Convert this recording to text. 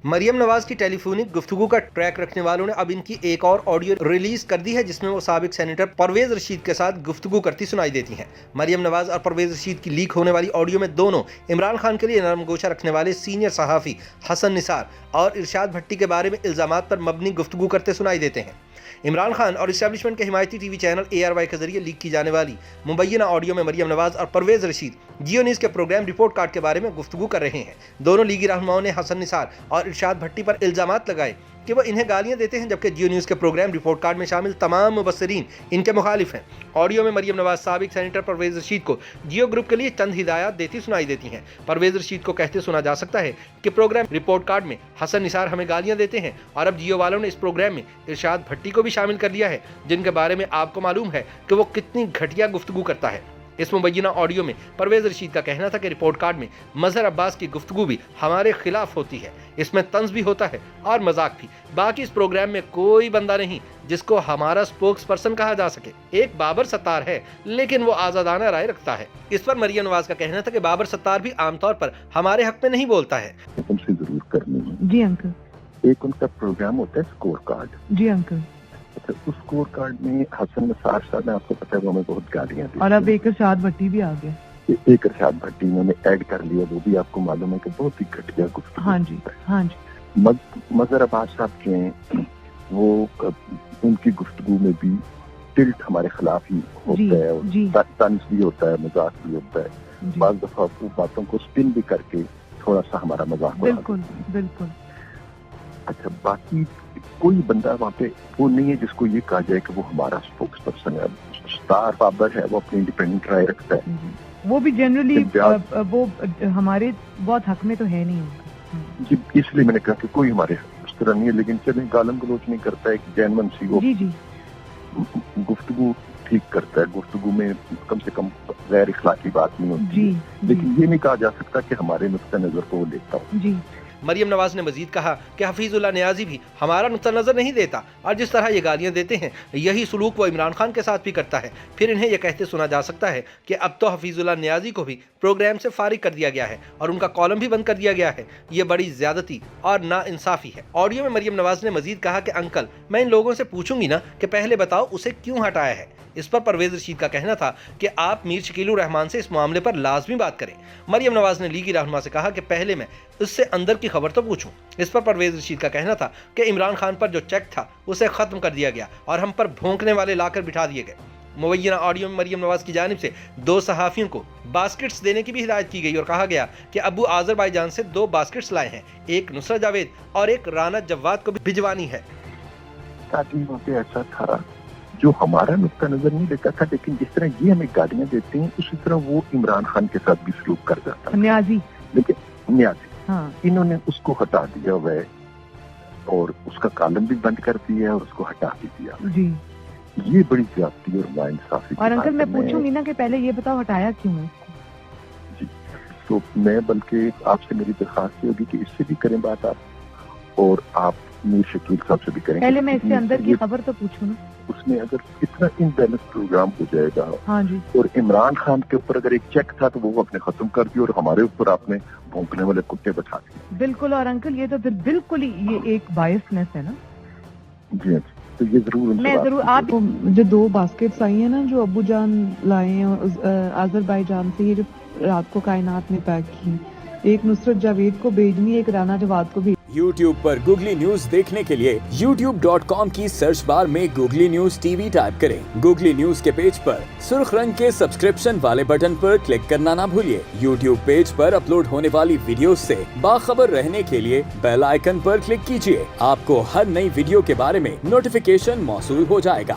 مریم نواز کی ٹیلی فونک گفتگو کا ٹریک رکھنے والوں نے اب ان کی ایک اور آڈیو ریلیز کر دی ہے جس میں وہ سابق سینیٹر پرویز رشید کے ساتھ گفتگو کرتی سنائی دیتی ہیں۔ مریم نواز اور پرویز رشید کی لیک ہونے والی آڈیو میں دونوں عمران خان کے لیے نرم گوشہ رکھنے والے سینئر صحافی حسن نثار اور ارشاد بھٹی کے بارے میں الزامات پر مبنی گفتگو کرتے سنائی دیتے ہیں۔ عمران خان اور اسٹیبلشمنٹ کے حمایتی ٹی وی چینل ARY کے ذریعے لیک کی جانے والی مبینہ آڈیو میں مریم نواز اور پرویز رشید جیو نیوز کے پروگرام رپورٹ کارڈ کے بارے میں گفتگو کر رہے ہیں۔ دونوں لیگی رہنماؤں نے حسن نثار اور ارشاد بھٹی پر الزامات لگائے کہ وہ انہیں گالیاں دیتے ہیں، جبکہ جیو نیوز کے پروگرام رپورٹ کارڈ میں شامل تمام مبصرین ان کے مخالف ہیں۔ آڈیو میں مریم نواز سابق سینیٹر پرویز رشید کو جیو گروپ کے لیے چند ہدایات دیتی سنائی دیتی ہیں۔ پرویز رشید کو کہتے سنا جا سکتا ہے کہ پروگرام رپورٹ کارڈ میں حسن نثار ہمیں گالیاں دیتے ہیں اور اب جیو والوں نے اس پروگرام میں ارشاد بھٹی کو بھی شامل کر لیا ہے، جن کے بارے میں آپ کو معلوم ہے کہ وہ کتنی گھٹیا گفتگو کرتا ہے۔ اس مبینہ آڈیو میں پرویز رشید کا کہنا تھا کہ رپورٹ کارڈ میں مظہر عباس کی گفتگو بھی ہمارے خلاف ہوتی ہے، اس میں طنز بھی ہوتا ہے اور مذاق بھی۔ باقی اس پروگرام میں کوئی بندہ نہیں جس کو ہمارا سپوکس پرسن کہا جا سکے۔ ایک بابر ستار ہے لیکن وہ آزادانہ رائے رکھتا ہے۔ اس پر مریم نواز کا کہنا تھا کہ بابر ستار بھی عام طور پر ہمارے حق میں نہیں بولتا ہے۔ ان سے ضرور کرنی ہے۔ جی انکل۔ ایک ان کا پروگرام ہوتا ہے اسکور کارڈ۔ جی انکل۔ اس اسکور کارڈ میں حسن نثار صاحب نے آپ کو پتا ہے وہ ہمیں بہت گالیاں دی اور اب ایک ارشاد بھٹی بھی آ گیا۔ ایک ارشاد بھٹی انہوں نے ایڈ کر لیا، وہ بھی آپ کو معلوم ہے کہ بہت ہی گھٹیا گفتگو۔ ہاں جی ہاں جی۔ مظہر عباس صاحب کے ہیں وہ ان کی گفتگو میں بھی ٹلٹ ہمارے خلاف ہی ہوتا ہے، طنز بھی ہوتا ہے، مذاق بھی ہوتا ہے۔ بعض دفعہ وہ باتوں کو سپن بھی کر کے تھوڑا سا ہمارا مذاق اڑاتا ہے۔ بالکل بالکل۔ اچھا، باقی کوئی بندہ وہاں پہ وہ نہیں ہے جس کو یہ کہا جائے کہ وہ ہمارا اسپوکس پرسن ہے۔ اسٹار بابر ہے، وہ اپنی انڈیپینڈنٹ رائے رکھتا ہے۔ وہ بھی جنرلی وہ ہمارے بہت حق میں تو ہے نہیں۔ جی، اس لیے میں نے کہا کہ کوئی ہمارے اس طرح نہیں ہے، لیکن چلیں گالم گلوچ نہیں کرتا ہے، کہ جینون سی وہ گفتگو ٹھیک کرتا ہے، گفتگو میں کم سے کم غیر اخلاقی بات نہیں ہوتی، لیکن یہ نہیں کہا جا سکتا کہ ہمارے نقطہ نظر کو وہ لیتا ہو۔ مریم نواز نے مزید کہا کہ حفیظ اللہ نیازی بھی ہمارا نقطہ نظر نہیں دیتا اور جس طرح یہ گالیاں دیتے ہیں یہی سلوک وہ عمران خان کے ساتھ بھی کرتا ہے۔ پھر انہیں یہ کہتے سنا جا سکتا ہے کہ اب تو حفیظ اللہ نیازی کو بھی پروگرام سے فارغ کر دیا گیا ہے اور ان کا کالم بھی بند کر دیا گیا ہے۔ یہ بڑی زیادتی اور نا انصافی ہے۔ آڈیو میں مریم نواز نے مزید کہا کہ انکل، میں ان لوگوں سے پوچھوں گی نا کہ پہلے بتاؤ اسے کیوں ہٹایا ہے۔ اس پر پرویز رشید کا کہنا تھا کہ آپ میر شکیل الرحمان سے اس معاملے پر لازمی بات کریں۔ مریم نواز نے لیگی رہنما سے کہا کہ پہلے میں اس سے اندر کی خبر تو پوچھوں۔ اس پر پرویز رشید کا کہنا تھا کہ عمران خان پر جو چیک تھا اسے ختم کر دیا گیا اور ہم پر بھونکنے والے لا کر بٹھا دیے گئے۔ مبینہ آڈیو میں مریم نواز کی جانب سے 2 صحافیوں کو باسکٹس دینے کی بھی ہدایت کی گئی اور کہا گیا کہ ابو آذربائی جان سے 2 باسکٹس لائے ہیں، ایک نصرت جاوید اور ایک رانا جواد کو بھی بھجوانی ہے۔ تاکہ وہاں پہ ایسا تھا جو ہمارا نقطہ نظر نہیں دیتا تھا، لیکن جس طرح یہ ہمیں گالیاں دیتے ہیں اسی طرح وہ عمران خان کے ساتھ بھی سلوک کر جاتا ہے۔ نیازی، لیکن نیازی انہوں نے اس کو ہٹا دیا ہوا ہے اور اس کا کالم بھی بند کر دیا اور اس کو ہٹا بھی دیا۔ جی، یہ بڑی زیادتی اور ناانصافی۔ اور انکل میں پوچھوں گی نا کہ پہلے یہ بتاؤ ہٹایا کیوں ہے؟ جی، تو میں بلکہ آپ سے میری درخواست یہ ہوگی کہ اس سے بھی کریں بات آپ، اور آپ میر شکیل صاحب سے بھی کریں۔ پہلے میں اس سے اندر کی خبر تو پوچھوں نا۔ اس میں اگر اتنا امبیلنس پروگرام ہو جائے گا اور عمران خان کے اوپر اگر ایک چیک تھا تو وہ آپ نے ختم کر دیا اور ہمارے اوپر آپ نے بھونکنے والے کتے بٹھا دیے۔ بالکل، اور انکل یہ تو پھر بالکل ہی یہ ایک بائسنس ہے نا۔ جی ہاں، تو یہ ضرور میں ضرور آپ جو 2 باسکٹس آئی ہیں نا جو ابو جان لائے ہیں آذربائی جان سے، یہ جو رات کو کائنات نے پیک کی، ایک نصرت جاوید کو بھیجنی، ایک رانا جواد کو بھی۔ YouTube پر گوگلی نیوز دیکھنے کے لیے youtube.com کی سرچ بار میں گوگلی نیوز TV ٹائپ کریں۔ گوگلی نیوز کے پیج پر سرخ رنگ کے سبسکرپشن والے بٹن پر کلک کرنا نہ بھولیے۔ YouTube پیج پر اپلوڈ ہونے والی ویڈیوز سے باخبر رہنے کے لیے بیل آئیکن پر کلک کیجیے۔ آپ کو ہر نئی ویڈیو کے بارے میں نوٹیفیکیشن موصول ہو جائے گا۔